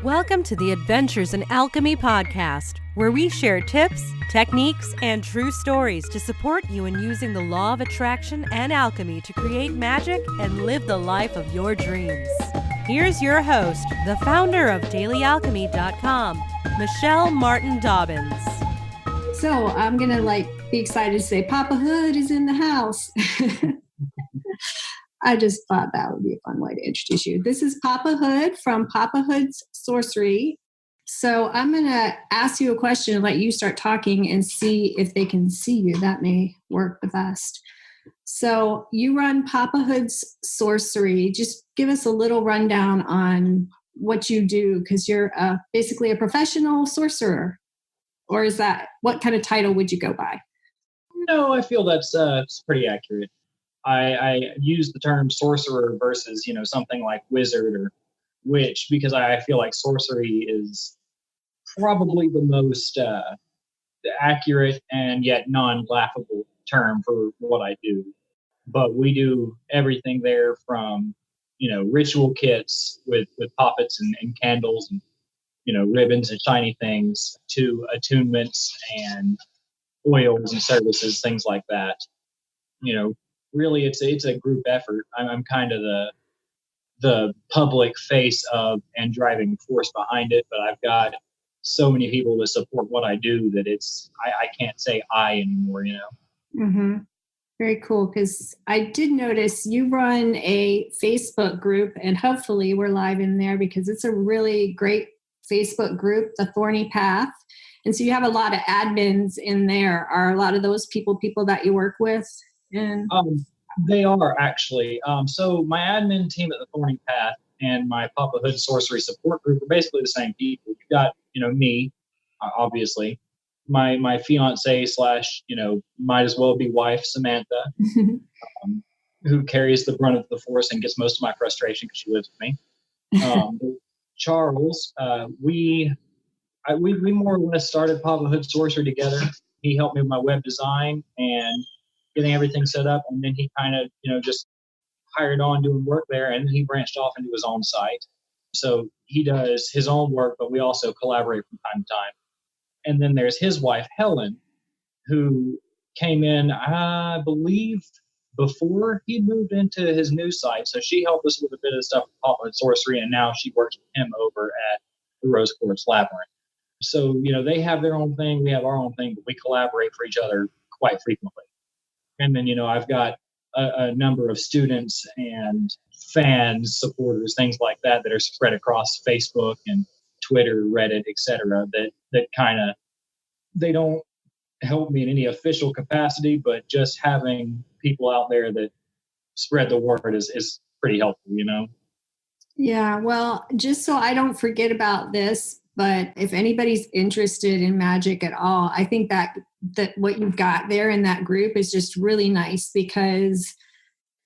Welcome to the Adventures in Alchemy podcast, where we share tips, techniques, and true stories to support you in using the law of attraction and alchemy to create magic and live the life of your dreams. Here's your host, the founder of dailyalchemy.com, Michelle Martin Dobbins. So I'm going to be excited to say Papa Hood is in the house. I just thought that would be a fun way to introduce you. This is Papa Hood from Papa Hood's Sorcery. So I'm going to ask you a question and let you start talking and see if they can see you. That may work the best. So you run Papa Hood's Sorcery. Just give us a little rundown on what you do, because you're basically a professional sorcerer. Or is that, what kind of title would you go by? No, I feel that's pretty accurate. I use the term sorcerer versus, something like wizard or witch, because I feel like sorcery is probably the most accurate and yet non-laughable term for what I do. But we do everything there from, ritual kits with poppets and candles and, ribbons and shiny things, to attunements and oils and services, things like that. Really, it's a group effort. I'm kind of the public face of and driving force behind it, but I've got so many people to support what I do that I can't say I anymore. Mm-hmm. Very cool, because I did notice you run a Facebook group, and hopefully we're live in there because it's a really great Facebook group, The Thorny Path. And so you have a lot of admins in there. Are a lot of those people that you work with? And they are actually. So my admin team at the Thorny Path and my Papa Hood Sorcery support group are basically the same people. You've got, me, obviously, my fiance / might as well be wife, Samantha, who carries the brunt of the force and gets most of my frustration because she lives with me. Charles, we more or less started Papa Hood Sorcery together. He helped me with my web design and getting everything set up, and then he kind of, just hired on doing work there, and he branched off into his own site. So he does his own work, but we also collaborate from time to time. And then there's his wife, Helen, who came in, I believe, before he moved into his new site. So she helped us with a bit of stuff with Papa Hood Sorcery, and now she works with him over at the Rose Quartz Labyrinth. So, they have their own thing, we have our own thing, but we collaborate for each other quite frequently. And then, I've got a number of students and fans, supporters, things like that are spread across Facebook and Twitter, Reddit, etc. That kind of, they don't help me in any official capacity, but just having people out there that spread the word is pretty helpful, Yeah, well, just so I don't forget about this, but if anybody's interested in magic at all, I think that what you've got there in that group is just really nice, because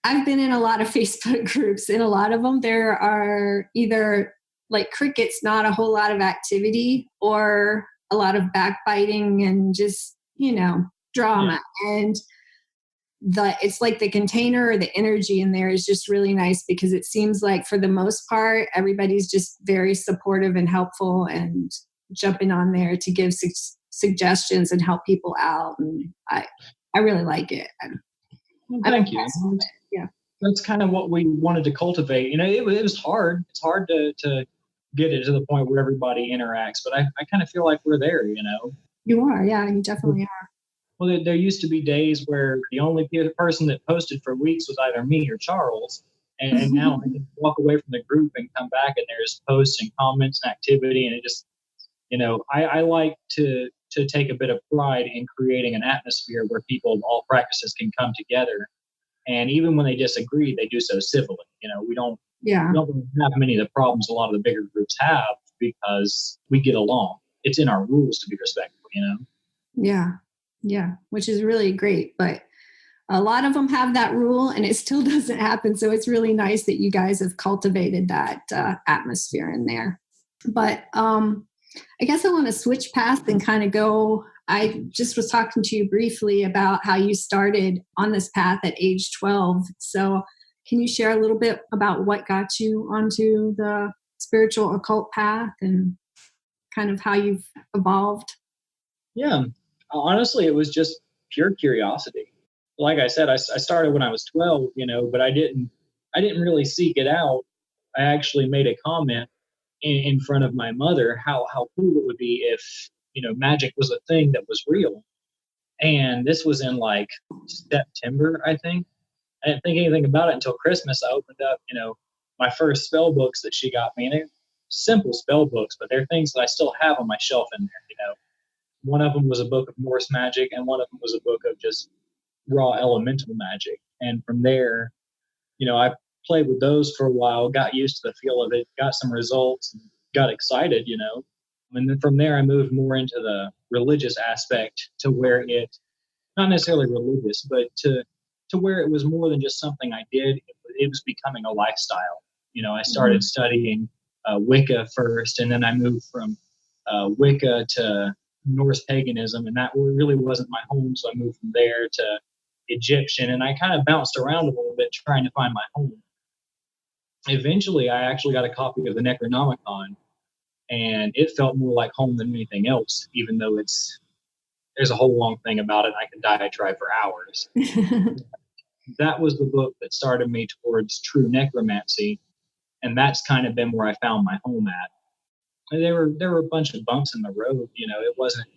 I've been in a lot of Facebook groups, and a lot of them, there are either like crickets, not a whole lot of activity, or a lot of backbiting and just, drama. Yeah. And it's like the container or the energy in there is just really nice, because it seems like for the most part, everybody's just very supportive and helpful and jumping on there to give suggestions and help people out. And I really like it. Thank you. Yeah. That's kind of what we wanted to cultivate. It was hard. It's hard to get it to the point where everybody interacts, but I kind of feel like we're there, You are. Yeah, you definitely are. Well, there used to be days where the only person that posted for weeks was either me or Charles. And now I can walk away from the group and come back, and there's posts and comments and activity. And it just, I like to take a bit of pride in creating an atmosphere where people of all practices can come together. And even when they disagree, they do so civilly. We don't have many of the problems a lot of the bigger groups have, because we get along. It's in our rules to be respectful, Yeah, which is really great. But a lot of them have that rule, and it still doesn't happen. So it's really nice that you guys have cultivated that atmosphere in there. But I guess I want to switch paths and kind of go. I just was talking to you briefly about how you started on this path at age 12. So can you share a little bit about what got you onto the spiritual occult path and kind of how you've evolved? Yeah, honestly, it was just pure curiosity. Like I said, I started when I was 12, but I didn't really seek it out. I actually made a comment in front of my mother how cool it would be if magic was a thing that was real. And this was in like September, I think. I didn't think anything about it until Christmas. I opened up, my first spell books that she got me, and they're simple spell books, but they're things that I still have on my shelf in there. One of them was a book of Norse magic, and one of them was a book of just raw elemental magic. And from there, I played with those for a while, got used to the feel of it, got some results, and got excited, And then from there, I moved more into the religious aspect to where it, not necessarily religious, but to where it was more than just something I did. It was becoming a lifestyle. I started studying Wicca first, and then I moved from Wicca to Norse paganism, and that really wasn't my home, so I moved from there to Egyptian, and I kind of bounced around a little bit trying to find my home. Eventually, I actually got a copy of the Necronomicon, and it felt more like home than anything else, even though there's a whole long thing about it. I could diatribe for hours. That was the book that started me towards true necromancy, and that's kind of been where I found my home at. And there were a bunch of bumps in the road. It wasn't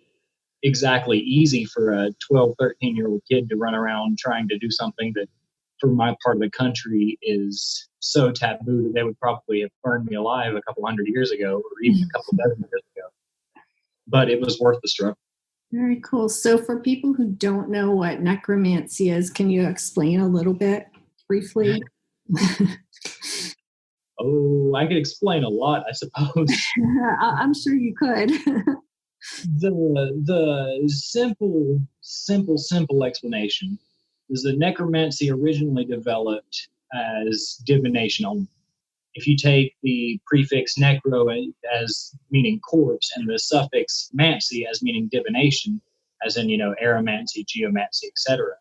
exactly easy for a 12, 13-year-old kid to run around trying to do something that, for my part of the country, is so taboo that they would probably have burned me alive a couple hundred years ago, or even a couple dozen years ago. But it was worth the struggle. Very cool. So for people who don't know what necromancy is, can you explain a little bit briefly? Oh, I could explain a lot, I suppose. I'm sure you could. The simple explanation is that necromancy originally developed as divination only. If you take the prefix necro as meaning corpse and the suffix mancy as meaning divination, as in, aromancy, geomancy, etc.,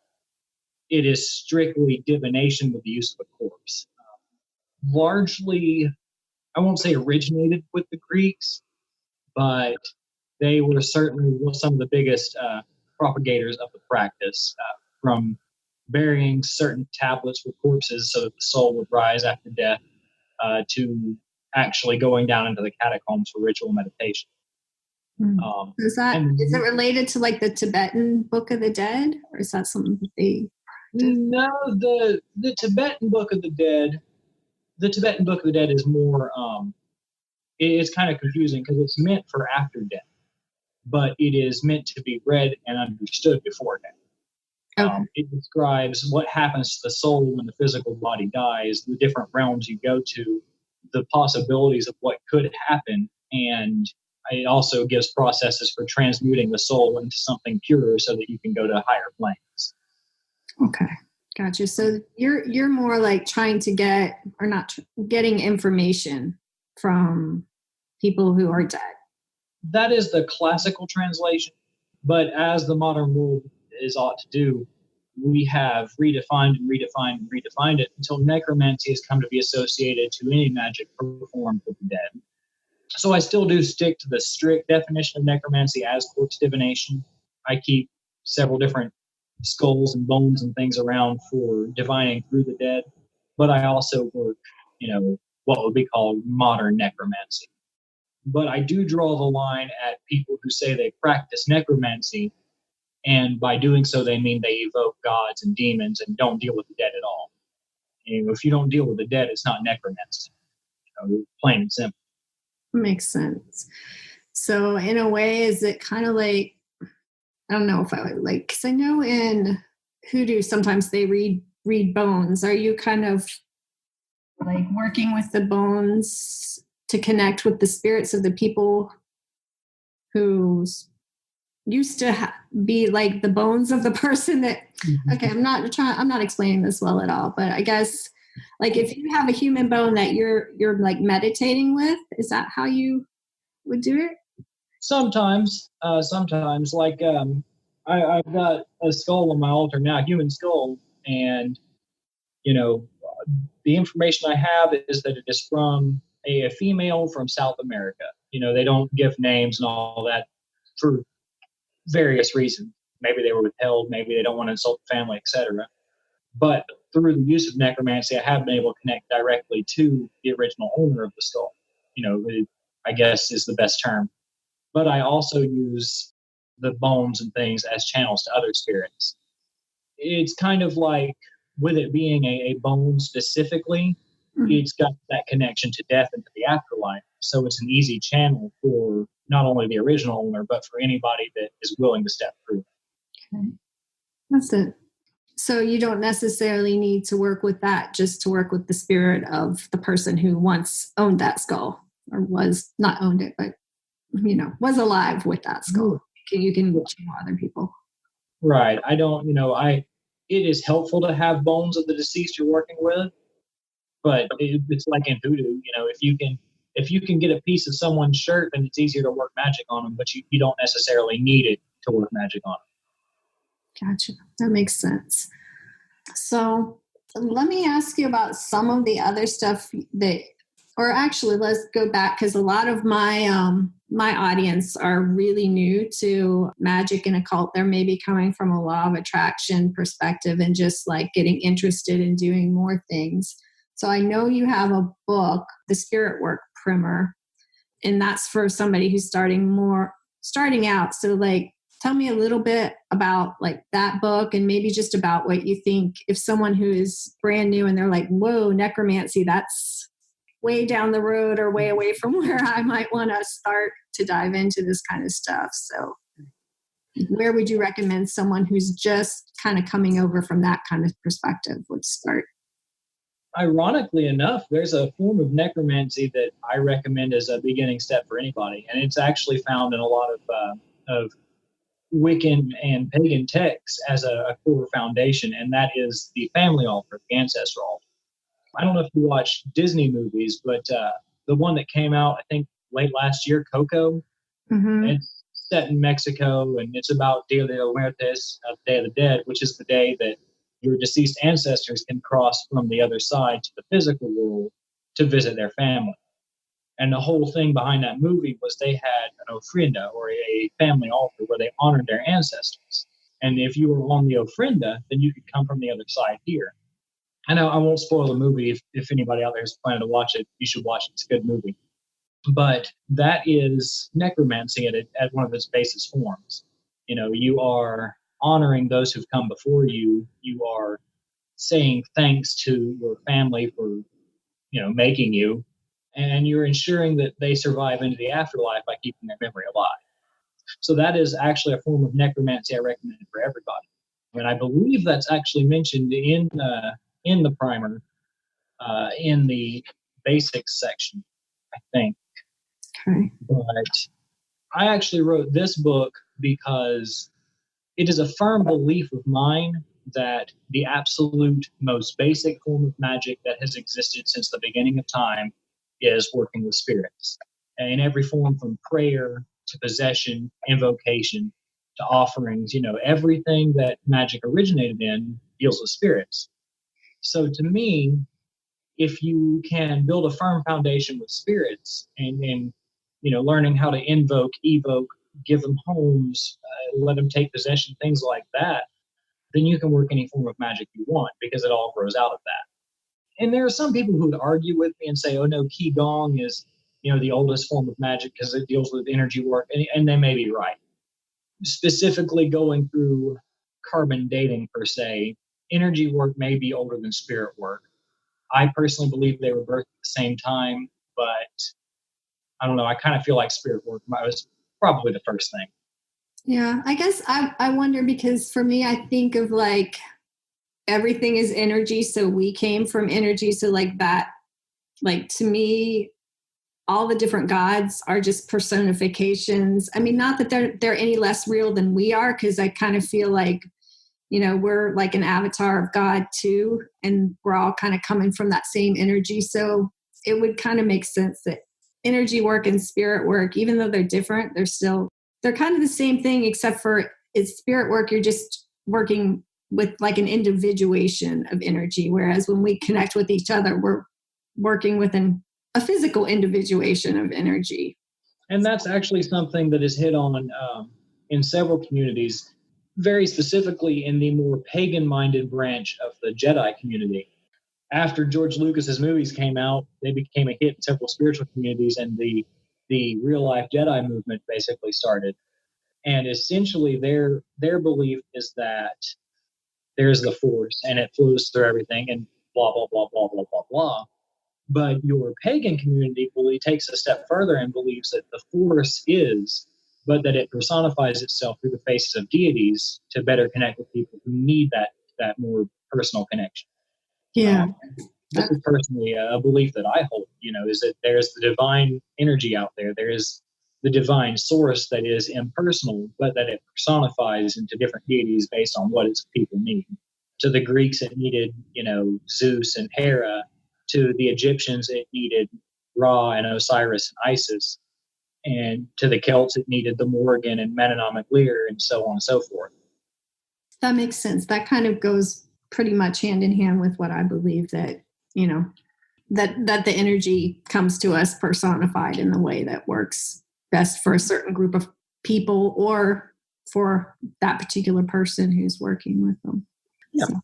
it is strictly divination with the use of a corpse. Largely, I won't say originated with the Greeks, but they were certainly some of the biggest propagators of the practice, from burying certain tablets with corpses so that the soul would rise after death, to actually going down into the catacombs for ritual meditation. Is it related to like the Tibetan Book of the Dead, or is that something that they practice? No, the Tibetan Book of the Dead. The Tibetan Book of the Dead is more. It's kind of confusing because it's meant for after death, but it is meant to be read and understood before death. Okay. It describes what happens to the soul when the physical body dies, the different realms you go to, the possibilities of what could happen, and it also gives processes for transmuting the soul into something pure so that you can go to higher planes. Okay, gotcha. So you're more like trying to get, or not getting information from people who are dead. That is the classical translation, but as the modern world is ought to do, we have redefined it until necromancy has come to be associated to any magic performed with the dead. So I still do stick to the strict definition of necromancy as corpse divination. I keep several different skulls and bones and things around for divining through the dead, but I also work, what would be called modern necromancy. But I do draw the line at people who say they practice necromancy, and by doing so, they mean they evoke gods and demons and don't deal with the dead at all. If you don't deal with the dead, it's not necromancy. Plain and simple. Makes sense. So in a way, is it kind of like, I don't know if I would like, because I know in hoodoo sometimes they read bones. Are you kind of like working with the bones to connect with the spirits of the people who used to be like the bones of the person that, okay, I'm not explaining this well at all, but I guess like if you have a human bone that you're like meditating with, is that how you would do it? Sometimes like I've got a skull on my altar now, human skull, and the information I have is that it is from a female from South America. They don't give names and all that for various reasons. Maybe they were withheld, maybe they don't want to insult the family, etc. But through the use of necromancy, I have been able to connect directly to the original owner of the skull. I guess is the best term. But I also use the bones and things as channels to other spirits. It's kind of like, with it being a bone specifically, it's got that connection to death and to the afterlife. So it's an easy channel for not only the original owner, but for anybody that is willing to step through. Okay. That's it. So you don't necessarily need to work with that, just to work with the spirit of the person who once owned that skull, or was not owned it, but was alive with that skull. You can channel other people. Right. I don't, it is helpful to have bones of the deceased you're working with, but it's like in voodoo, if you can get a piece of someone's shirt, then it's easier to work magic on them, but you don't necessarily need it to work magic on them. Gotcha. That makes sense. So let me ask you about some of the other stuff or actually let's go back, because a lot of my my audience are really new to magic and occult. They're maybe coming from a law of attraction perspective and just like getting interested in doing more things. So I know you have a book, The Spirit Work Primer, and that's for somebody who's starting out. So like, tell me a little bit about like that book, and maybe just about what you think if someone who is brand new and they're like, whoa, necromancy, that's way down the road or way away from where I might want to start to dive into this kind of stuff. So where would you recommend someone who's just kind of coming over from that kind of perspective would start? Ironically enough, there's a form of necromancy that I recommend as a beginning step for anybody, and it's actually found in a lot of Wiccan and pagan texts as a core foundation, and that is the family altar, the ancestor altar. I don't know if you watch Disney movies, but the one that came out, I think, late last year, Coco, it's set in Mexico, and it's about Dia de los Muertos, Day of the Dead, which is the day that your deceased ancestors can cross from the other side to the physical world to visit their family. And the whole thing behind that movie was they had an ofrenda, or a family altar, where they honored their ancestors. And if you were on the ofrenda, then you could come from the other side here. I know I won't spoil the movie. If anybody out there is planning to watch it, you should watch it. It's a good movie. But that is necromancy at one of its basest forms. You are honoring those who've come before you. You are saying thanks to your family for, making you. And you're ensuring that they survive into the afterlife by keeping their memory alive. So that is actually a form of necromancy I recommend for everybody. And I believe that's actually mentioned in the primer, in the basics section, I think. Okay. But I actually wrote this book because it is a firm belief of mine that the absolute most basic form of magic that has existed since the beginning of time is working with spirits. And in every form, from prayer to possession, invocation, to offerings, everything that magic originated in deals with spirits. So to me, if you can build a firm foundation with spirits and learning how to invoke, evoke, give them homes, let them take possession, things like that, then you can work any form of magic you want, because it all grows out of that. And there are some people who would argue with me and say, oh no, Qigong is, the oldest form of magic because it deals with energy work. And they may be right. Specifically going through carbon dating per se, energy work may be older than spirit work. I personally believe they were birthed at the same time, but I don't know. I kind of feel like spirit work was probably the first thing. Yeah, I guess I wonder, because for me, I think of like everything is energy. So we came from energy. So like that, like to me, all the different gods are just personifications. I mean, not that they're any less real than we are, because I kind of feel like, we're like an avatar of God too, and we're all kind of coming from that same energy. So it would kind of make sense that energy work and spirit work, even though they're different, they're kind of the same thing, except for it's spirit work. You're just working with like an individuation of energy. Whereas when we connect with each other, we're working with an a physical individuation of energy. And that's actually something that is hit on in several communities, very specifically in the more pagan-minded branch of the Jedi community. After George Lucas's movies came out, they became a hit in several spiritual communities, and the real-life Jedi movement basically started. And essentially, their belief is that there's the Force, and it flows through everything, and blah, blah, blah, blah, blah, blah, blah. But your pagan community takes a step further and believes that the Force is, but that it personifies itself through the faces of deities to better connect with people who need that more personal connection. Yeah. This is personally a belief that I hold, is that there's the divine energy out there. There is the divine source that is impersonal, but that it personifies into different deities based on what its people need. To the Greeks, it needed, Zeus and Hera. To the Egyptians, it needed Ra and Osiris and Isis. And to the Celts, it needed the Morrigan and Menonomic Lear, and so on and so forth. That makes sense. That kind of goes pretty much hand in hand with what I believe, that, that the energy comes to us personified in the way that works best for a certain group of people or for that particular person who's working with them. Yeah. So,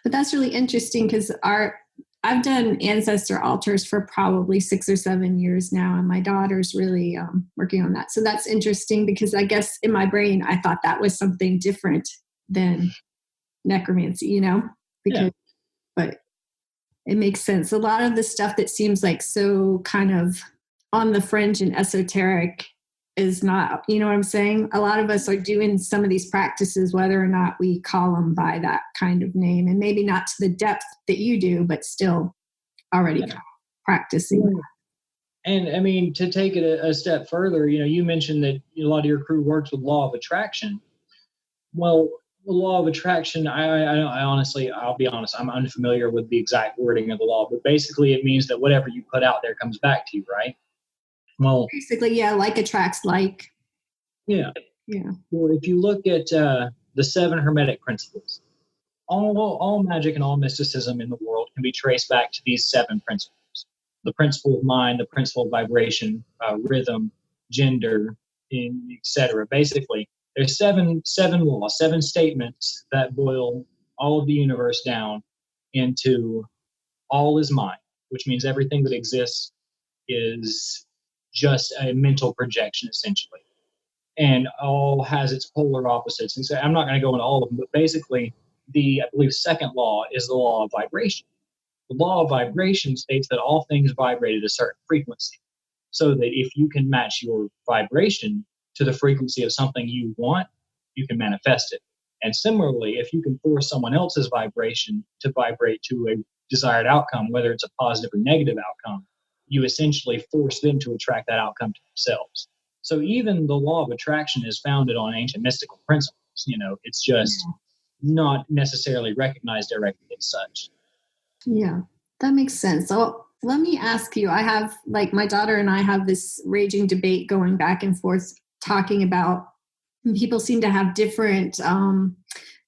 but that's really interesting because I've done ancestor altars for probably 6 or 7 years now, and my daughter's really working on that. So that's interesting because I guess in my brain, I thought that was something different than necromancy, but it makes sense. A lot of the stuff that seems like so kind of on the fringe and esoteric is not, you know what I'm saying? A lot of us are doing some of these practices, whether or not we call them by that kind of name, and maybe not to the depth that you do, but still already practicing. And I mean, to take it a step further, you mentioned that a lot of your crew works with law of attraction. Well, the law of attraction, I honestly, I'll be honest, I'm unfamiliar with the exact wording of the law, but basically it means that whatever you put out there comes back to you, right? Well, basically, yeah, like attracts like. Yeah. Yeah. Well, if you look at the 7 Hermetic principles, all magic and all mysticism in the world can be traced back to these 7 principles. The principle of mind, the principle of vibration, rhythm, gender, etc. Basically, there's seven laws, 7 statements that boil all of the universe down into all is mind, which means everything that exists is just a mental projection, essentially. And all has its polar opposites. And so I'm not going to go into all of them, but basically, I believe, second law is the law of vibration. The law of vibration states that all things vibrate at a certain frequency. So that if you can match your vibration to the frequency of something you want, you can manifest it. And similarly, if you can force someone else's vibration to vibrate to a desired outcome, whether it's a positive or negative outcome, you essentially force them to attract that outcome to themselves. So even the law of attraction is founded on ancient mystical principles. It's just not necessarily recognized directly as such. Yeah, that makes sense. So let me ask you, I have, my daughter and I have this raging debate going back and forth talking about, people seem to have different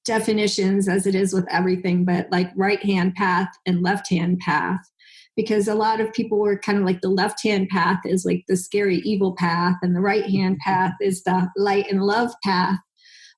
definitions, as it is with everything, but right-hand path and left-hand path. Because a lot of people were kind of like the left-hand path is like the scary evil path, and the right-hand path is the light and love path.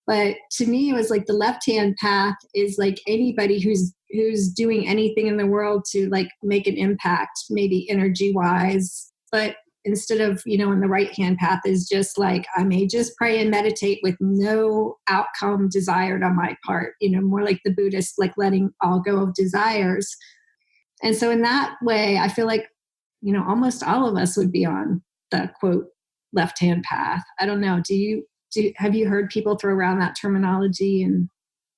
But to me, it was like the left-hand path is like anybody who's doing anything in the world to make an impact, maybe energy-wise. But instead of, in the right-hand path is just I may just pray and meditate with no outcome desired on my part, more like the Buddhist, letting all go of desires. And so in that way, I feel like, almost all of us would be on the quote left-hand path. I don't know. Have you heard people throw around that terminology? And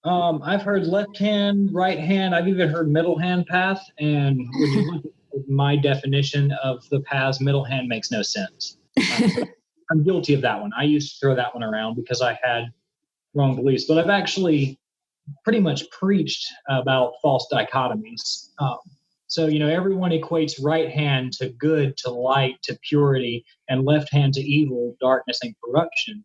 I've heard left hand, right hand. I've even heard middle hand path. And when you look at my definition of the paths, middle hand makes no sense. I'm guilty of that one. I used to throw that one around because I had wrong beliefs. But I've actually pretty much preached about false dichotomies. So, everyone equates right hand to good, to light, to purity, and left hand to evil, darkness, and corruption.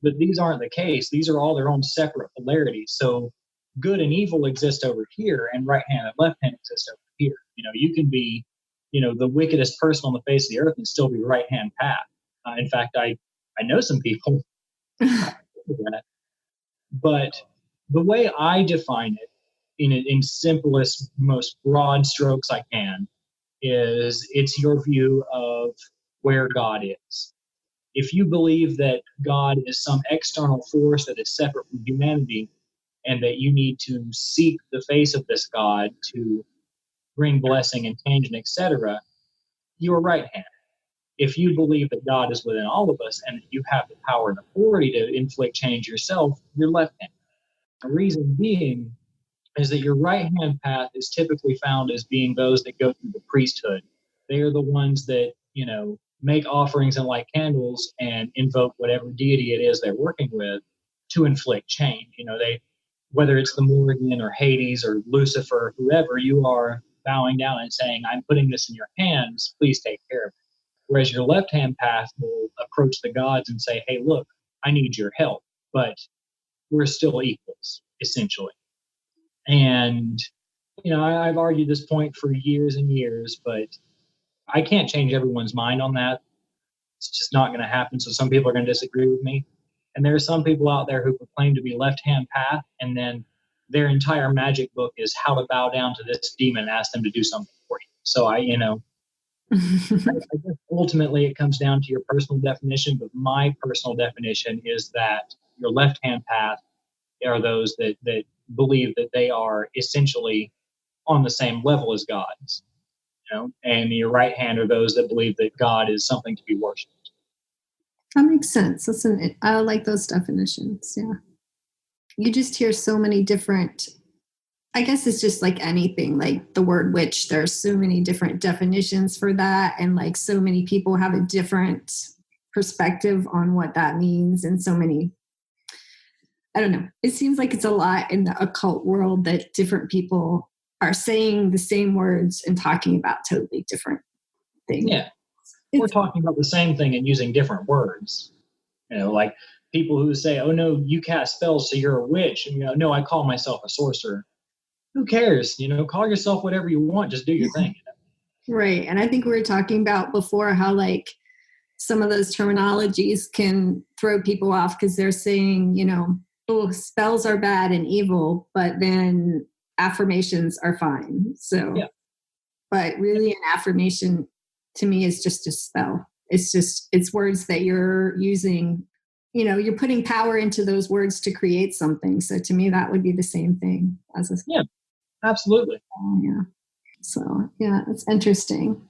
But these aren't the case. These are all their own separate polarities. So good and evil exist over here, and right hand and left hand exist over here. You can be the wickedest person on the face of the earth and still be right hand path. In fact, I know some people that. But the way I define it in simplest, most broad strokes I can is it's your view of where God is. If you believe that God is some external force that is separate from humanity and that you need to seek the face of this God to bring blessing and change and etc., you're right hand. If you believe that God is within all of us and that you have the power and authority to inflict change yourself, you're left hand. The reason being is that your right hand path is typically found as being those that go through the priesthood. They are the ones that, make offerings and light candles and invoke whatever deity it is they're working with to inflict change. Whether it's the Morrigan or Hades or Lucifer, whoever, you are bowing down and saying, I'm putting this in your hands, please take care of it. Whereas your left-hand path will approach the gods and say, hey, look, I need your help, but we're still equals, essentially. And, I've argued this point for years and years, but I can't change everyone's mind on that. It's just not going to happen. So some people are going to disagree with me. And there are some people out there who proclaim to be left-hand path, and then their entire magic book is how to bow down to this demon and ask them to do something for you. So I guess ultimately it comes down to your personal definition, but my personal definition is that your left-hand path are those that believe that they are essentially on the same level as gods, and your right hand are those that believe that God is something to be worshipped. That makes sense. I like those definitions. Yeah. You just hear so many different, I guess it's just like anything, like the word witch, there's so many different definitions for that. And like so many people have a different perspective on what that means. And so many, I don't know. It seems like it's a lot in the occult world that different people are saying the same words and talking about totally different things. Yeah. We're talking about the same thing and using different words. Like people who say, oh, no, you cast spells, so you're a witch. And, no, I call myself a sorcerer. Who cares? Call yourself whatever you want. Just do your thing. Right. And I think we were talking about before how, like, some of those terminologies can throw people off because they're saying, oh, spells are bad and evil, but then affirmations are fine. So, yeah. But really an affirmation to me is just a spell. It's words that you're using, you're putting power into those words to create something. So to me, that would be the same thing as a spell. Yeah, absolutely. Yeah. So yeah, it's interesting.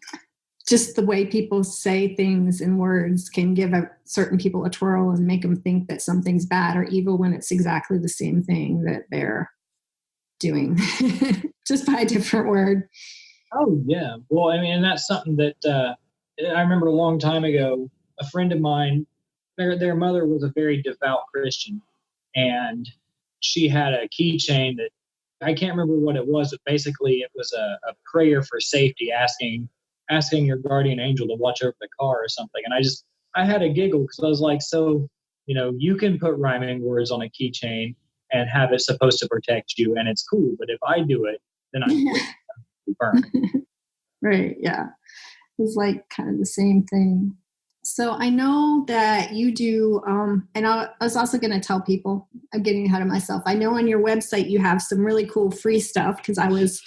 Just the way people say things in words can give certain people a twirl and make them think that something's bad or evil when it's exactly the same thing that they're doing, just by a different word. Oh, yeah. Well, and that's something that I remember a long time ago, a friend of mine, their mother was a very devout Christian, and she had a keychain that I can't remember what it was, but basically it was a prayer for safety, asking your guardian angel to watch over the car or something. And I had a giggle because I was like, so, you can put rhyming words on a keychain and have it supposed to protect you, and it's cool. But if I do it, then I'm burned. Right. Yeah. It's like kind of the same thing. So I know that you do, and I was also going to tell people, I'm getting ahead of myself. I know on your website you have some really cool free stuff because I was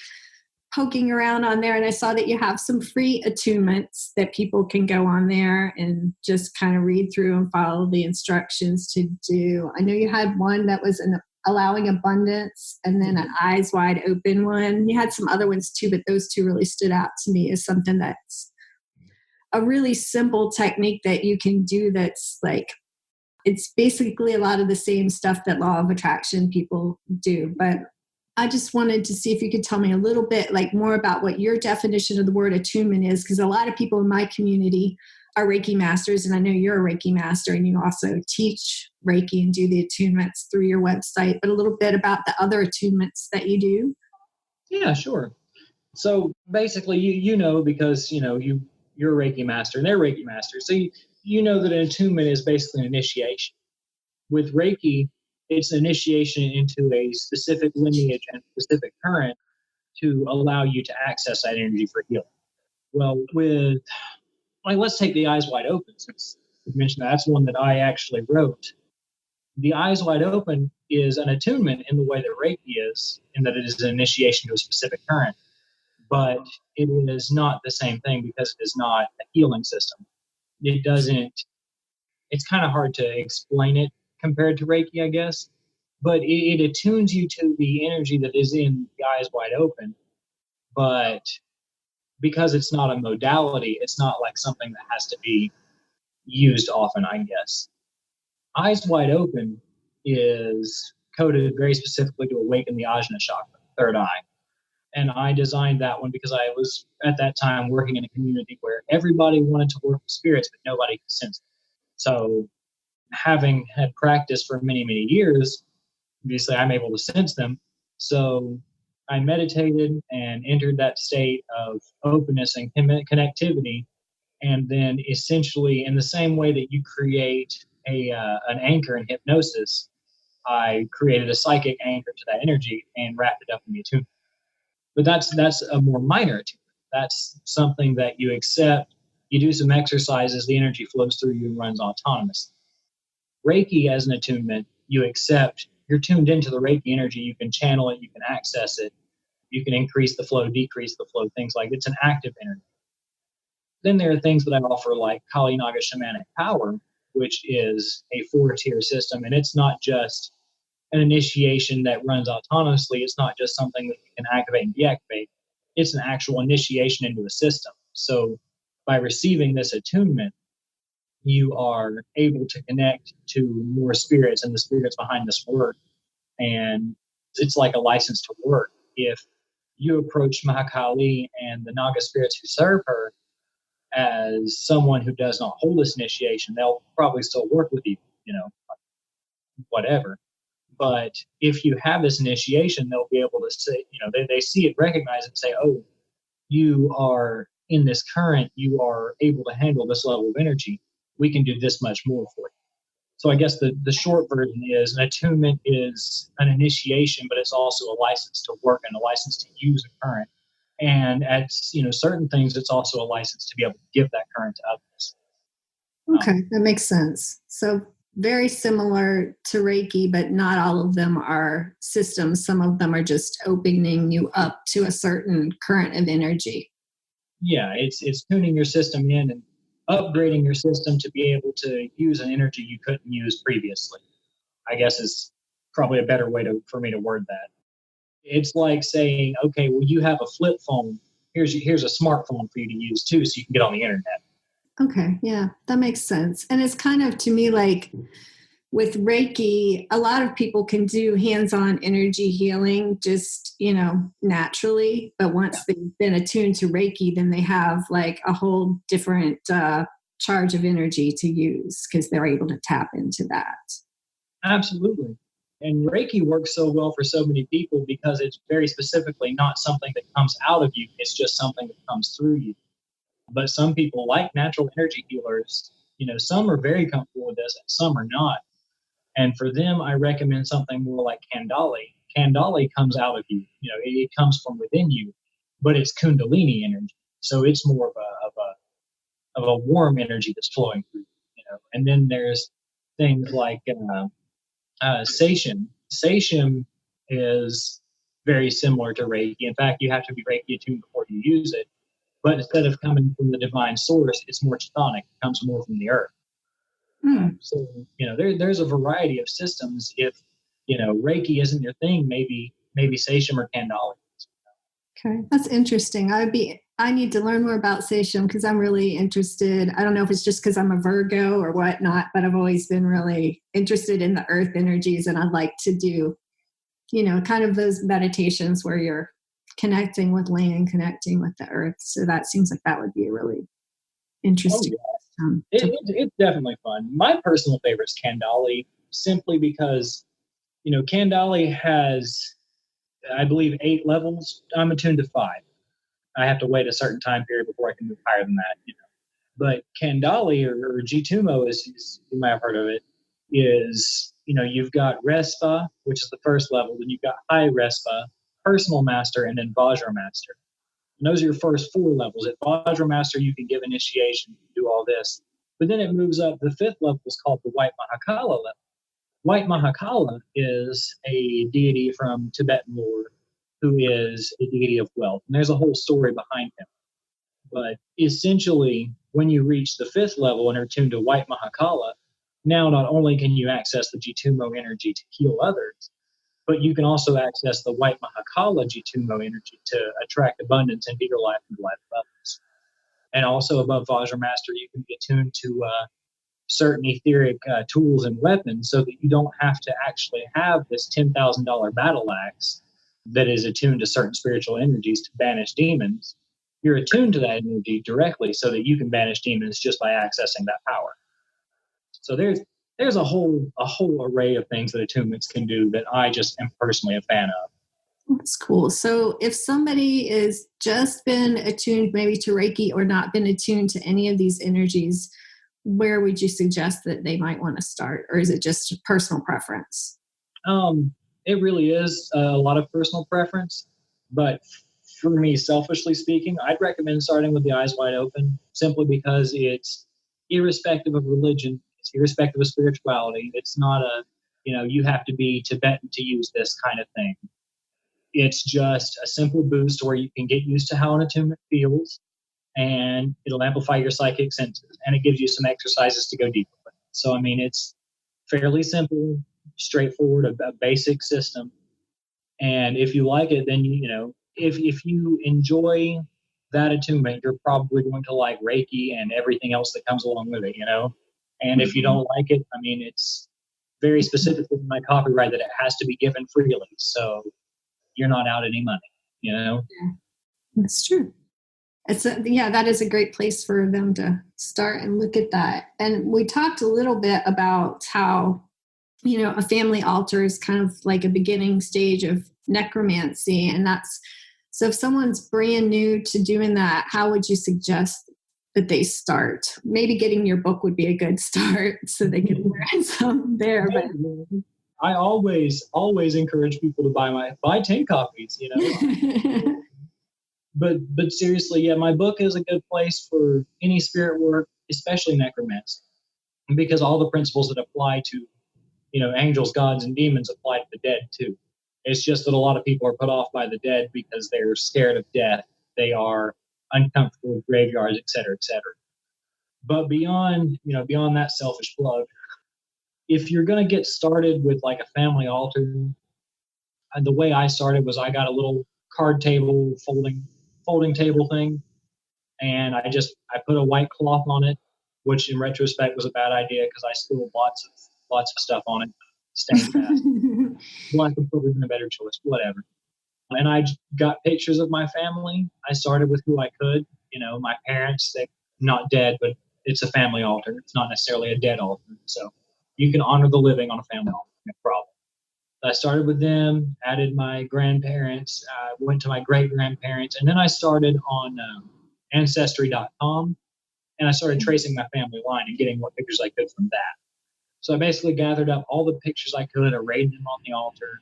poking around on there and I saw that you have some free attunements that people can go on there and just kind of read through and follow the instructions to do. I know you had one that was allowing abundance, and then an eyes wide open one. You had some other ones too, but those two really stood out to me as something that's a really simple technique that you can do. That's like, it's basically a lot of the same stuff that law of attraction people do. But I just wanted to see if you could tell me a little bit like more about what your definition of the word attunement is, because a lot of people in my community are Reiki masters, and I know you're a Reiki master and you also teach Reiki and do the attunements through your website, but a little bit about the other attunements that you do. Yeah, sure. So basically, because, you're a Reiki master and they're Reiki masters. So you know that an attunement is basically an initiation. With Reiki, it's an initiation into a specific lineage and specific current to allow you to access that energy for healing. Well, let's take the Eyes Wide Open, since you mentioned that's one that I actually wrote. The Eyes Wide Open is an attunement in the way that Reiki is, in that it is an initiation to a specific current. But it is not the same thing because it is not a healing system. It's kind of hard to explain it compared to Reiki, I guess. But it attunes you to the energy that is in the Eyes Wide Open. But because it's not a modality, it's not like something that has to be used often, I guess. Eyes Wide Open is coded very specifically to awaken the Ajna chakra, third eye. And I designed that one because I was, at that time, working in a community where everybody wanted to work with spirits, but nobody could sense them. So having had practice for many, many years, obviously I'm able to sense them. So I meditated and entered that state of openness and connectivity. And then essentially, in the same way that you create an anchor in hypnosis, I created a psychic anchor to that energy and wrapped it up in the attunement. But that's a more minor attunement. That's something that you accept. You do some exercises, the energy flows through you and runs autonomously. Reiki as an attunement, you accept, you're tuned into the Reiki energy, you can channel it, you can access it, you can increase the flow, decrease the flow, things like it's an active energy. Then there are things that I offer like Kali Naga Shamanic Power, which is a 4-tier system, and it's not just an initiation that runs autonomously. It's not just something that you can activate and deactivate. It's an actual initiation into a system. So by receiving this attunement, you are able to connect to more spirits and the spirits behind this work. And it's like a license to work. If you approach Mahakali and the Naga spirits who serve her as someone who does not hold this initiation, they'll probably still work with you, whatever. But if you have this initiation, they'll be able to say, they see it, recognize it, and say, oh, you are in this current, you are able to handle this level of energy. We can do this much more for you. So I guess the short version is an attunement is an initiation, but it's also a license to work and a license to use a current. And at certain things, it's also a license to be able to give that current to others. Okay, that makes sense. So very similar to Reiki, but not all of them are systems. Some of them are just opening you up to a certain current of energy. Yeah, it's tuning your system in and upgrading your system to be able to use an energy you couldn't use previously, I guess is probably a better way for me to word that. It's like saying, okay, well, you have a flip phone. Here's a smartphone for you to use too, so you can get on the internet. Okay, yeah, that makes sense. And it's kind of, to me, like with Reiki, a lot of people can do hands-on energy healing just, naturally. But once they've been attuned to Reiki, then they have like a whole different charge of energy to use because they're able to tap into that. Absolutely. And Reiki works so well for so many people because it's very specifically not something that comes out of you. It's just something that comes through you. But some people, like natural energy healers, some are very comfortable with this and some are not. And for them, I recommend something more like Kundalini. Kundalini comes out of you. It comes from within you, but it's Kundalini energy. So it's more of a warm energy that's flowing through you. And then there's things like Seishim. Seishim is very similar to Reiki. In fact, you have to be Reiki attuned before you use it. But instead of coming from the divine source, it's more chthonic. It comes more from the earth. So, there's a variety of systems. If, Reiki isn't your thing, maybe Seishim or Kundalini. Okay, that's interesting. I need to learn more about Seishim because I'm really interested. I don't know if it's just because I'm a Virgo or whatnot, but I've always been really interested in the earth energies, and I'd like to do, kind of those meditations where you're connecting with land, connecting with the earth. So that seems like that would be a really interesting. Oh, yeah. It's definitely fun. My personal favorite is Kundalini, simply because, Kundalini has, I believe, 8 levels. I'm attuned to 5. I have to wait a certain time period before I can move higher than that. But Kundalini or Jitumo, as you might have heard of it, is, you've got Respa, which is the first level, then you've got High Respa, Personal Master, and then Vajra Master. And those are your first 4 levels. At Vajra Master, you can give initiation, you can do all this. But then it moves up. The 5th level is called the White Mahakala level. White Mahakala is a deity from Tibetan lore who is a deity of wealth. And there's a whole story behind him. But essentially, when you reach the 5th level and are tuned to White Mahakala, now not only can you access the Jitumo energy to heal others, but you can also access the White Mahakala Jitumo energy to attract abundance into your life and the life of others. And also above Vajra Master, you can be attuned to certain etheric tools and weapons so that you don't have to actually have this $10,000 battle axe that is attuned to certain spiritual energies to banish demons. You're attuned to that energy directly so that you can banish demons just by accessing that power. So there's a whole array of things that attunements can do that I just am personally a fan of. That's cool. So if somebody is just been attuned maybe to Reiki or not been attuned to any of these energies, where would you suggest that they might want to start? Or is it just personal preference? It really is a lot of personal preference. But for me, selfishly speaking, I'd recommend starting with the eyes wide open, simply because it's irrespective of religion, it's irrespective of spirituality. It's not you have to be Tibetan to use this kind of thing. It's just a simple boost where you can get used to how an attunement feels, and it'll amplify your psychic senses, and it gives you some exercises to go deeper with. So, I mean, it's fairly simple, straightforward, a basic system. And if you like it, then, if you enjoy that attunement, you're probably going to like Reiki and everything else that comes along with it, And if you don't like it, I mean, it's very specifically in my copyright that it has to be given freely. So you're not out any money, Yeah, that's true. That is a great place for them to start and look at that. And we talked a little bit about how, a family altar is kind of like a beginning stage of necromancy. And so if someone's brand new to doing that, how would you suggest that they start? Maybe getting your book would be a good start so they can learn some there. But I always encourage people to buy 10 copies, But seriously, yeah, my book is a good place for any spirit work, especially necromancy, because all the principles that apply to, angels, gods, and demons apply to the dead too. It's just that a lot of people are put off by the dead because they're scared of death. They are uncomfortable with graveyards, et cetera, et cetera. But beyond that selfish plug, if you're going to get started with like a family altar, the way I started was I got a little card table, folding table thing, and I put a white cloth on it, which in retrospect was a bad idea because I spilled lots of stuff on it, stained fast. Black would probably been a better choice, whatever. And I got pictures of my family. I started with who I could, my parents. They're not dead, but it's a family altar. It's not necessarily a dead altar, so you can honor the living on a family altar, no problem. I started with them, added my grandparents, went to my great-grandparents, and then I started on Ancestry.com, and I started tracing my family line and getting what pictures I could from that. So I basically gathered up all the pictures I could, arrayed them on the altar,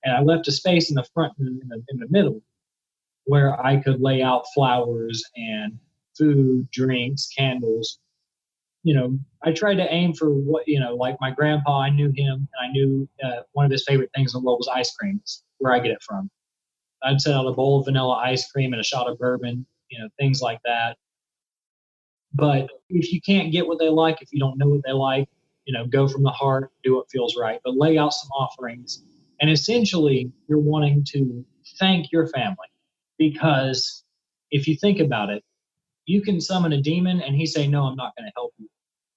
and I left a space in the front and in the middle where I could lay out flowers and food, drinks, candles. I tried to aim for what, like my grandpa, I knew him, and I knew one of his favorite things in the world was ice cream. That's where I get it from. I'd set out a bowl of vanilla ice cream and a shot of bourbon, things like that. But if you can't get what they like, if you don't know what they like, go from the heart, do what feels right. But lay out some offerings. And essentially, you're wanting to thank your family. Because if you think about it, you can summon a demon and he say, no, I'm not going to help you.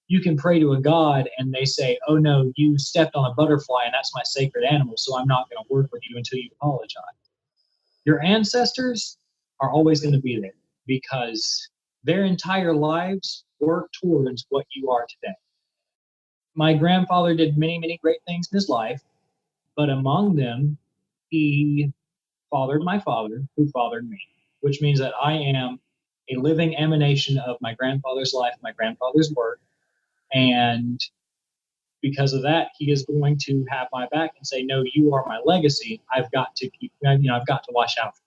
You can pray to a god and they say, oh no, you stepped on a butterfly and that's my sacred animal, so I'm not going to work with you until you apologize. Your ancestors are always going to be there because their entire lives work towards what you are today. My grandfather did many, many great things in his life, but among them, he fathered my father, who fathered me, which means that I am a living emanation of my grandfather's life, my grandfather's work. And because of that, he is going to have my back and say, no, you are my legacy. I've got to watch out for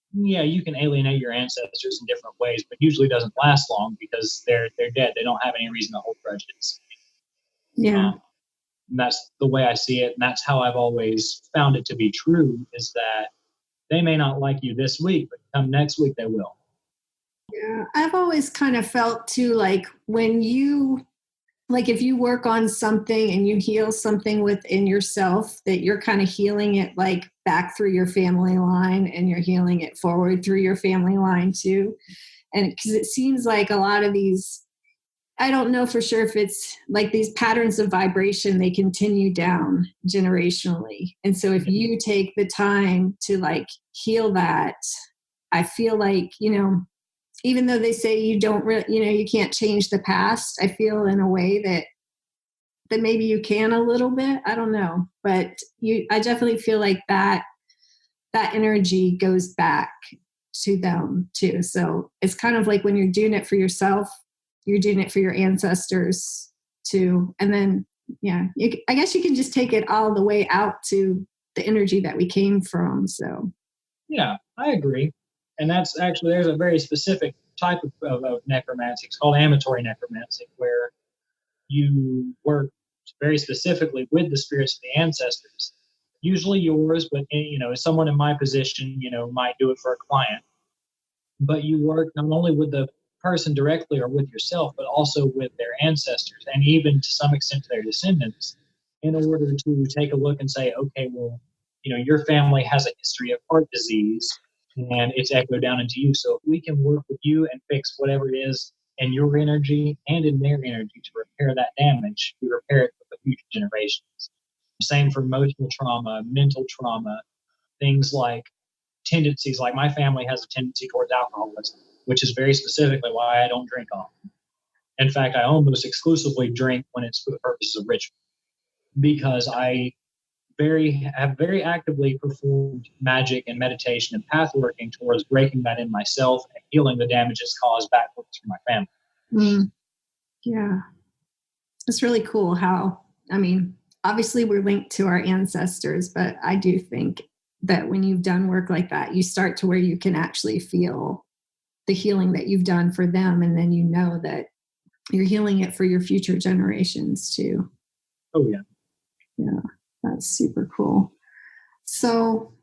you. yeah, you can alienate your ancestors in different ways, but usually doesn't last long because they're dead. They don't have any reason to hold grudges. Yeah. And that's the way I see it, and that's how I've always found it to be true, is that they may not like you this week, but come next week they will. Yeah, I've always kind of felt too, like when you, like if you work on something and you heal something within yourself, that you're kind of healing it like back through your family line, and you're healing it forward through your family line too. And because it seems like a lot of these, I don't know for sure if it's like these patterns of vibration, they continue down generationally. And so if you take the time to like heal that, I feel like, even though they say you don't really, you can't change the past, I feel in a way that maybe you can a little bit. I don't know, but I definitely feel like that energy goes back to them too. So it's kind of like when you're doing it for yourself, you're doing it for your ancestors too. And then, yeah, I guess you can just take it all the way out to the energy that we came from. So, yeah, I agree. And that's actually, there's a very specific type of necromancy. It's called amatory necromancy, where you work very specifically with the spirits of the ancestors, usually yours, but someone in my position, might do it for a client. But you work not only with the person directly or with yourself, but also with their ancestors and even to some extent to their descendants, in order to take a look and say, okay, well, your family has a history of heart disease and it's echoed down into you. So if we can work with you and fix whatever it is in your energy and in their energy to repair that damage, we repair it for the future generations. Same for emotional trauma, mental trauma, things like tendencies, like my family has a tendency towards alcoholism, which is very specifically why I don't drink often. In fact, I almost exclusively drink when it's for the purposes of ritual, because I have very actively performed magic and meditation and path working towards breaking that in myself and healing the damages caused backwards from my family. Yeah. It's really cool how, obviously we're linked to our ancestors, but I do think that when you've done work like that, you start to where you can actually feel the healing that you've done for them. And then you know that you're healing it for your future generations too. Oh, yeah. Yeah, that's super cool. So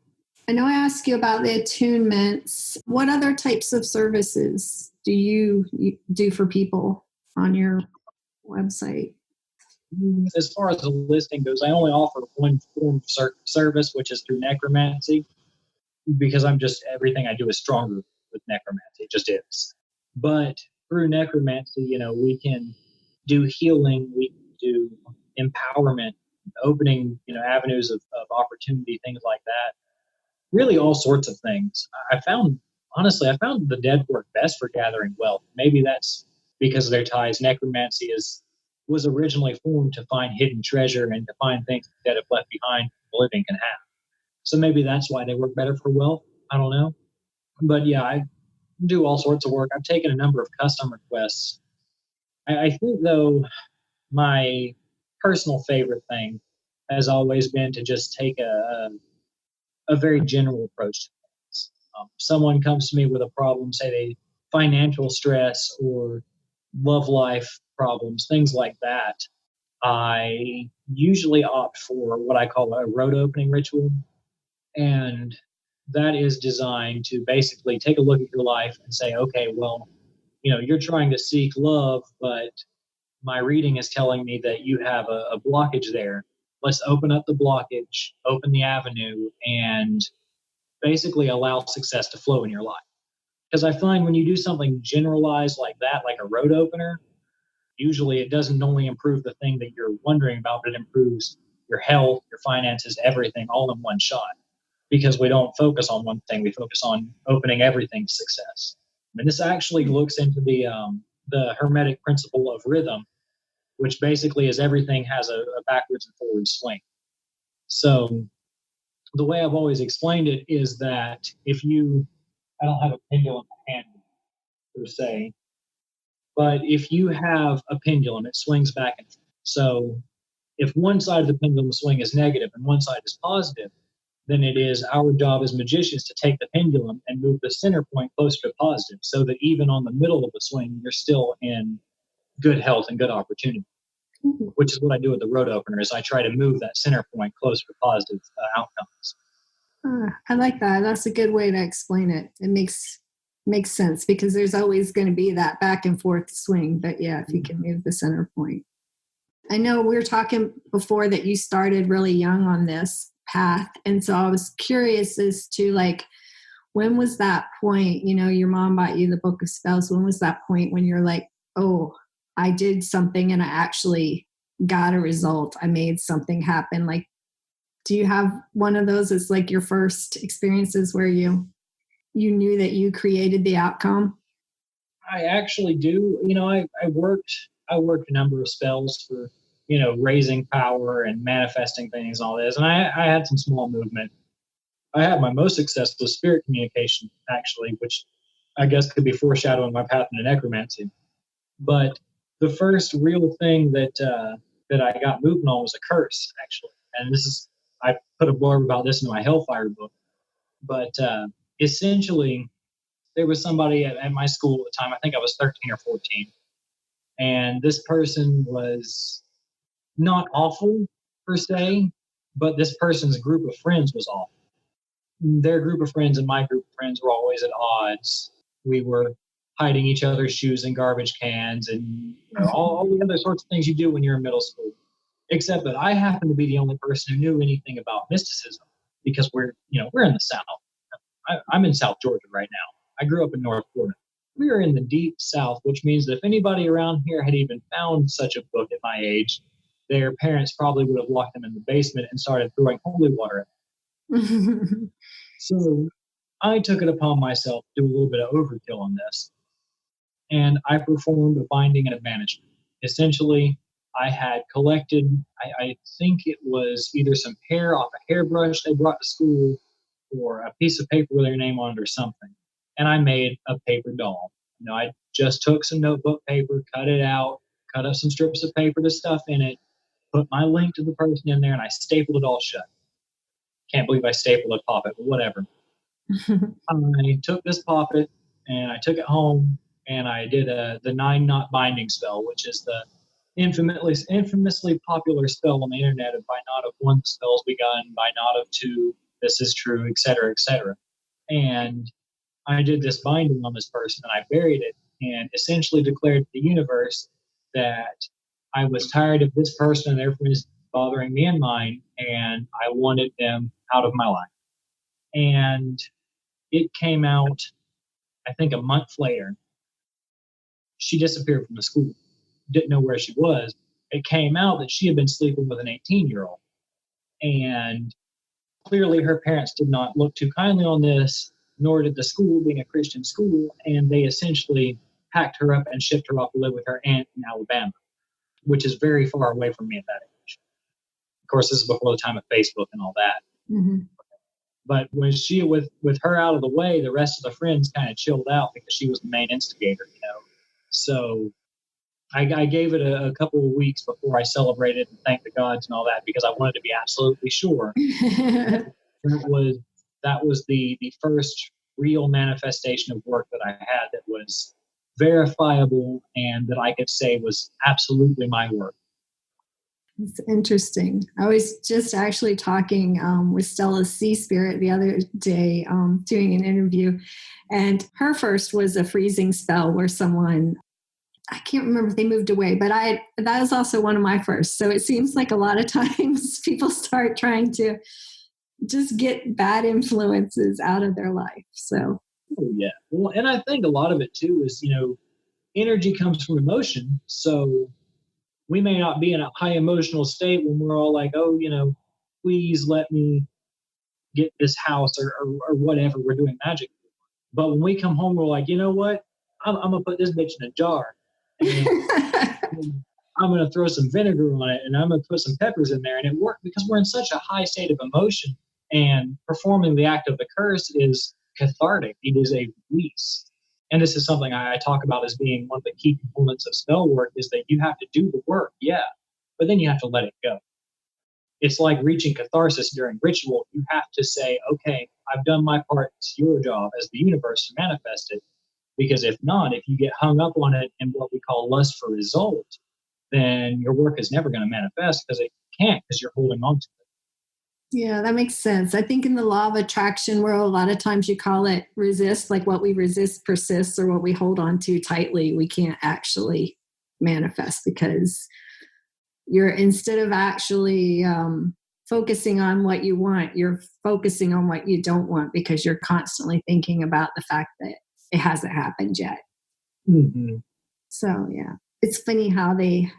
I know I asked you about the attunements. What other types of services do you do for people on your website? As far as the listing goes, I only offer one form of service, which is through necromancy, because everything I do is stronger with necromancy. It just is. But through necromancy, we can do healing, we can do empowerment, opening, avenues of opportunity, things like that. Really all sorts of things. I found the dead work best for gathering wealth. Maybe that's because of their ties. Necromancy was originally formed to find hidden treasure and to find things that have left behind the living can have. So maybe that's why they work better for wealth. I don't know. But yeah, I do all sorts of work. I've taken a number of custom requests. I think, though, my personal favorite thing has always been to just take a very general approach to things. Someone comes to me with a problem, say they financial stress or love life problems, things like that. I usually opt for what I call a road opening ritual. And that is designed to basically take a look at your life and say, okay, well, you're trying to seek love, but my reading is telling me that you have a blockage there. Let's open up the blockage, open the avenue, and basically allow success to flow in your life. Because I find when you do something generalized like that, like a road opener, usually it doesn't only improve the thing that you're wondering about, but it improves your health, your finances, everything all in one shot. Because we don't focus on one thing, we focus on opening everything to success. This actually looks into the Hermetic principle of rhythm, which basically is everything has a backwards and forward swing. So the way I've always explained it is that I don't have a pendulum in my hand per se, but if you have a pendulum, it swings back and forth. So if one side of the pendulum swing is negative and one side is positive, then it is our job as magicians to take the pendulum and move the center point closer to positive, so that even on the middle of the swing, you're still in good health and good opportunity. Mm-hmm. Which is what I do with the road opener, is I try to move that center point closer to positive outcomes. I like that. That's a good way to explain it. It makes sense, because there's always going to be that back and forth swing. But yeah, if you can move the center point. I know we were talking before that you started really young on this path. And so I was curious as to, like, when was that point? You know, your mom bought you the Book of Spells. When was that point when you're like, oh, I did something and I actually got a result. I made something happen. Like, do you have one of those as like your first experiences where you knew that you created the outcome? I actually do. You know, I worked a number of spells for, you know, raising power and manifesting things and all this. And I had some small movement. I had my most success with spirit communication, actually, which I guess could be foreshadowing my path into necromancy. But the first real thing that I got movement on was a curse, actually. And I put a blurb about this in my Hellfire book. But essentially, there was somebody at my school at the time, I think I was 13 or 14. And this person was not awful, per se, but this person's group of friends was awful. Their group of friends and my group of friends were always at odds. We were hiding each other's shoes in garbage cans and, you know, all the other sorts of things you do when you're in middle school. Except that I happened to be the only person who knew anything about mysticism, because we're in the South. I'm in South Georgia right now. I grew up in North Florida. We are in the deep South, which means that if anybody around here had even found such a book at my age, their parents probably would have locked them in the basement and started throwing holy water at them. So I took it upon myself to do a little bit of overkill on this. And I performed a binding and a banishment. Essentially, I had collected, I think it was either some hair off a hairbrush they brought to school, or a piece of paper with their name on it or something. And I made a paper doll. You know, I just took some notebook paper, cut it out, cut up some strips of paper to stuff in it, put my link to the person in there, and I stapled it all shut. Can't believe I stapled a poppet, but whatever. I took this poppet and I took it home, and I did the 9-knot binding spell, which is the infamously popular spell on the internet of by knot of 1 the spells begun, by knot of 2 this is true, etc., etc. And I did this binding on this person, and I buried it, and essentially declared to the universe that I was tired of this person and their friends bothering me and mine, and I wanted them out of my life. And it came out, I think, a month later. She disappeared from the school. Didn't know where she was. It came out that she had been sleeping with an 18-year-old. And clearly her parents did not look too kindly on this, nor did the school, being a Christian school, and they essentially packed her up and shipped her off to live with her aunt in Alabama, which is very far away from me at that age. Of course, this is before the time of Facebook and all that. Mm-hmm. But when with her out of the way, the rest of the friends kind of chilled out because she was the main instigator, you know. So I gave it a couple of weeks before I celebrated and thanked the gods and all that, because I wanted to be absolutely sure. that was the first real manifestation of work that I had that was verifiable and that I could say was absolutely my work. It's interesting. I was just actually talking with Stella's Sea Spirit the other day, doing an interview, and her first was a freezing spell where someone, I can't remember if they moved away, but that was also one of my first. So it seems like a lot of times people start trying to just get bad influences out of their life. So yeah, well, and I think a lot of it too is, you know, energy comes from emotion. So we may not be in a high emotional state when we're all like, oh, you know, please let me get this house or whatever we're doing magic. But when we come home, we're like, you know what? I'm going to put this bitch in a jar. And I'm going to throw some vinegar on it, and I'm going to put some peppers in there. And it worked because we're in such a high state of emotion, and performing the act of the curse is cathartic. It is a release. And this is something I talk about as being one of the key components of spell work, is that you have to do the work, yeah, but then you have to let it go. it's like reaching catharsis during ritual. You have to say, okay, I've done my part. It's your job as the universe to manifest it. Because if not, if you get hung up on it in what we call lust for result, then your work is never going to manifest because it can't, because you're holding on to it. Yeah, that makes sense. I think in the law of attraction world, a lot of times you call it resist, like what we resist persists, or what we hold on to tightly, we can't actually manifest, because you're, instead of actually focusing on what you want, you're focusing on what you don't want, because you're constantly thinking about the fact that it hasn't happened yet. Mm-hmm. So yeah, it's funny how they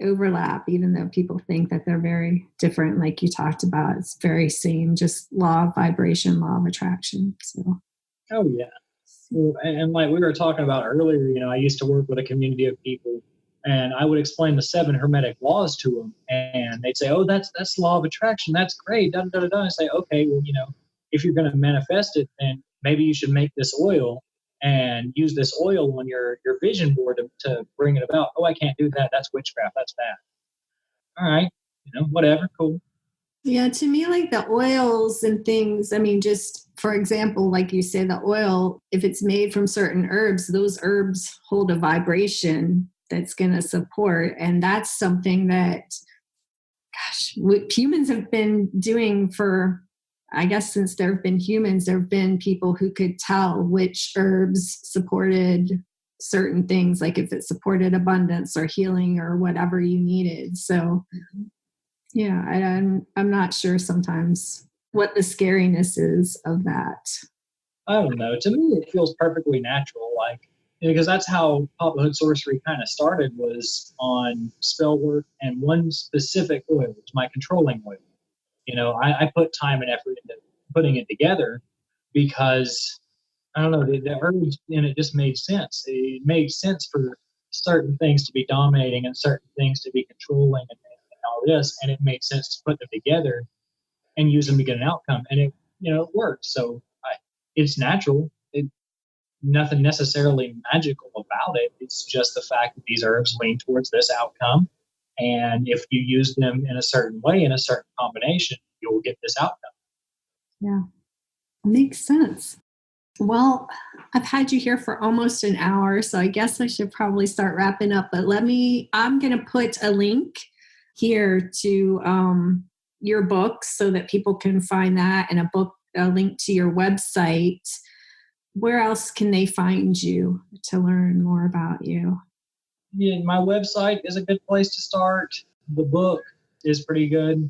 overlap, even though people think that they're very different. Like you talked about, it's very same, just law of vibration, law of attraction. So. Oh yeah. And like we were talking about earlier, I used to work with a community of people, and I would explain the 7 hermetic laws to them, and they'd say, "Oh, that's law of attraction. That's great." Da da da da. I say, "Okay, well, if you're going to manifest it, then maybe you should make this oil and use this oil on your vision board to bring it about." "Oh, I can't do that. That's witchcraft. That's bad." All right, whatever, cool. Yeah, to me, like the oils and things, I mean, just for example, like you say, the oil, if it's made from certain herbs, those herbs hold a vibration that's going to support. And that's something that, gosh, what humans have been doing for, I guess, since there have been humans, there have been people who could tell which herbs supported certain things, like if it supported abundance or healing or whatever you needed. So, yeah, I'm not sure sometimes what the scariness is of that. I don't know. To me, it feels perfectly natural, because that's how Pappahood Sorcery kind of started, was on spell work and one specific oil, which is my controlling oil. I put time and effort into putting it together because, I don't know, the herbs in it just made sense. It made sense for certain things to be dominating and certain things to be controlling and all this, and it made sense to put them together and use them to get an outcome, and it worked. So it's natural. Nothing necessarily magical about it. It's just the fact that these herbs lean towards this outcome, and if you use them in a certain way, in a certain combination, you'll get this outcome. Yeah, makes sense. Well, I've had you here for almost an hour, so I guess I should probably start wrapping up. But I'm going to put a link here to your book so that people can find that, and a link to your website. Where else can they find you to learn more about you? Yeah, my website is a good place to start. The book is pretty good.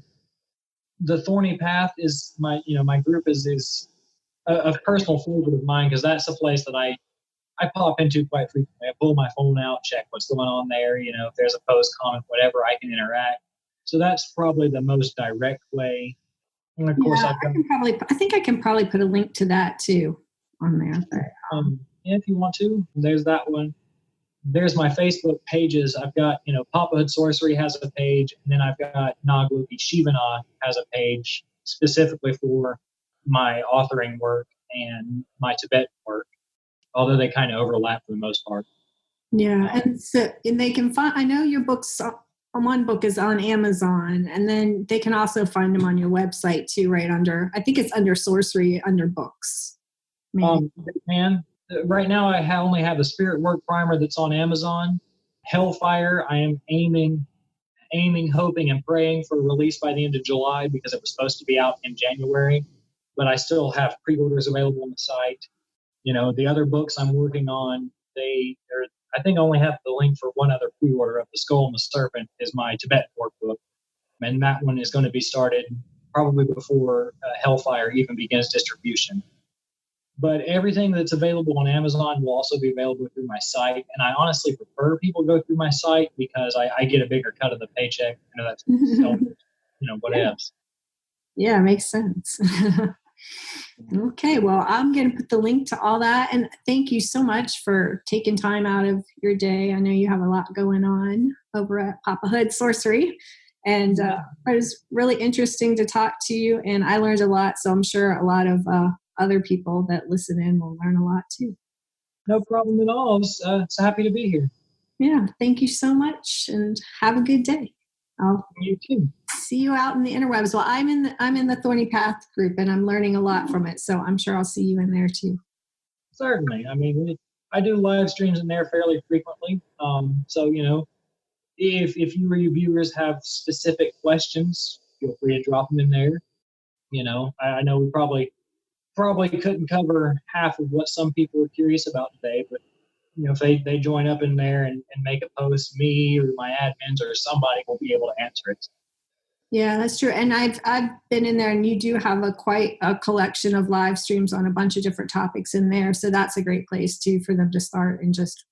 The Thorny Path is my group is a personal favorite of mine, because that's a place that I pop into quite frequently. I pull my phone out, check what's going on there. If there's a post, comment, whatever, I can interact. So that's probably the most direct way. And of course, I think I can probably put a link to that too on there. But, if you want to, there's that one. There's my Facebook pages. I've got, Pappahood Sorcery has a page, and then I've got Nagluki Shivana has a page specifically for my authoring work and my Tibetan work, although they kind of overlap for the most part. Yeah, and they can find, I know your books, one book is on Amazon, and then they can also find them on your website too, right under, I think it's under Sorcery, under books. Right now I only have the Spirit Work Primer that's on Amazon. Hellfire, I am aiming, hoping, and praying for release by the end of July, because it was supposed to be out in January, but I still have pre-orders available on the site. The other books I'm working on, I think I only have the link for one other pre-order of The Skull and the Serpent, is my Tibetan workbook, and that one is going to be started probably before Hellfire even begins distribution. But everything that's available on Amazon will also be available through my site. And I honestly prefer people go through my site, because I get a bigger cut of the paycheck. That's what else. Yeah, makes sense. Okay, well, I'm going to put the link to all that. And thank you so much for taking time out of your day. I know you have a lot going on over at Pappahood Sorcery. And it was really interesting to talk to you. And I learned a lot. So I'm sure a lot of other people that listen in will learn a lot too. No problem at all. I was so happy to be here. Yeah, thank you so much, and have a good day. I'll You too. see you out in the interwebs. Well, I'm in the Thorny Path group, and I'm learning a lot from it. So I'm sure I'll see you in there too. Certainly. I mean, I do live streams in there fairly frequently. So, if you or your viewers have specific questions, feel free to drop them in there. I know we probably couldn't cover half of what some people are curious about today, but if they join up in there and make a post, me or my admins or somebody will be able to answer it. Yeah, that's true. And I've been in there, and you do have quite a collection of live streams on a bunch of different topics in there. So that's a great place too for them to start and just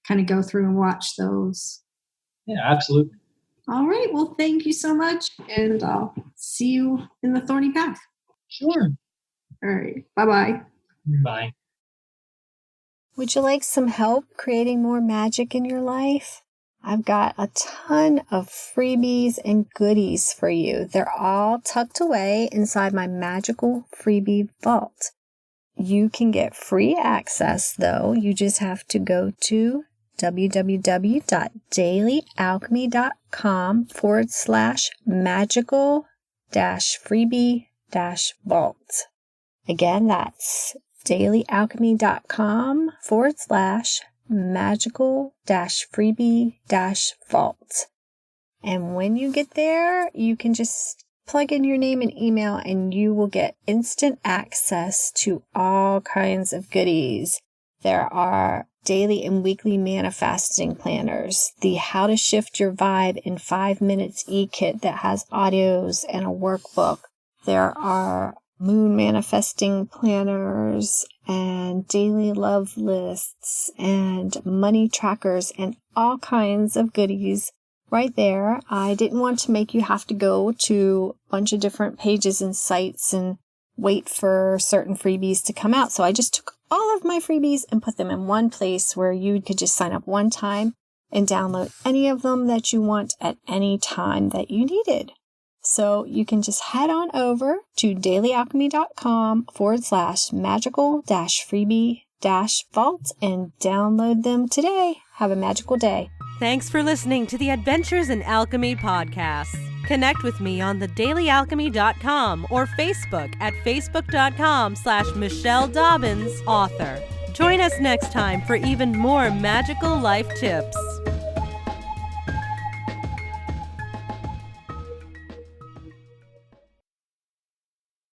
kind of go through and watch those. Yeah, absolutely. All right. Well, thank you so much. And I'll see you in the Thorny Path. Sure. All right. Bye-bye. Bye. Would you like some help creating more magic in your life? I've got a ton of freebies and goodies for you. They're all tucked away inside my magical freebie vault. You can get free access, though. You just have to go to www.dailyalchemy.com/magical-freebie-vault. Again, that's dailyalchemy.com/magical-freebie-vault. And when you get there, you can just plug in your name and email, and you will get instant access to all kinds of goodies. There are daily and weekly manifesting planners, the How to Shift Your Vibe in 5 Minutes e-kit that has audios and a workbook. There are moon manifesting planners and daily love lists and money trackers and all kinds of goodies right there. I didn't want to make you have to go to a bunch of different pages and sites and wait for certain freebies to come out. So I just took all of my freebies and put them in one place where you could just sign up one time and download any of them that you want at any time that you needed. So you can just head on over to dailyalchemy.com/magical-freebie-vault and download them today. Have a magical day. Thanks for listening to the Adventures in Alchemy podcast. Connect with me on thedailyalchemy.com or Facebook at facebook.com/Michelle Dobbins, author. Join us next time for even more magical life tips.